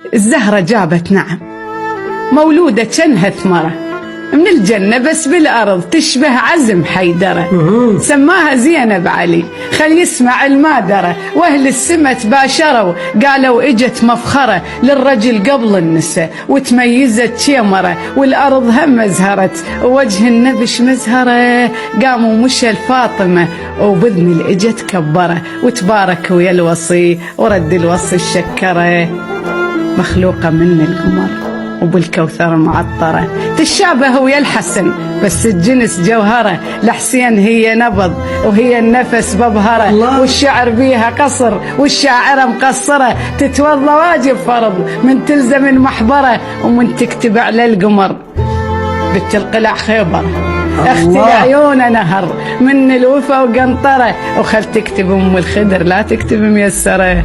الزهرة جابت نعم، مولودة جنها ثمرة من الجنة بس بالأرض، تشبه عزم حيدرة. سماها زينب علي خل يسمع المادرة، وأهل السما تباشروا قالوا إجت مفخرة للرجل قبل النساء، وتميزت شمرة والأرض هم زهرت، ووجه النبش مزهرة. قاموا مشى الفاطمة وبذن الإجت كبرة، وتبارك ويا الوصي ورد الوصي الشكرة. مخلوقة من القمر وبالكوثر معطرة، تشابه ويا الحسن بس الجنس جوهرة. لحسين هي نبض وهي النفس ببهرة، والشعر بيها قصر والشاعرة مقصرة. تتوضى واجب فرض من تلزم المحبرة، ومن تكتب على القمر بنت القلع خيبرة. اختي عيونه نهر من الوفا وقنطرة، وخل تكتب ام الخدر لا تكتب ميسرة.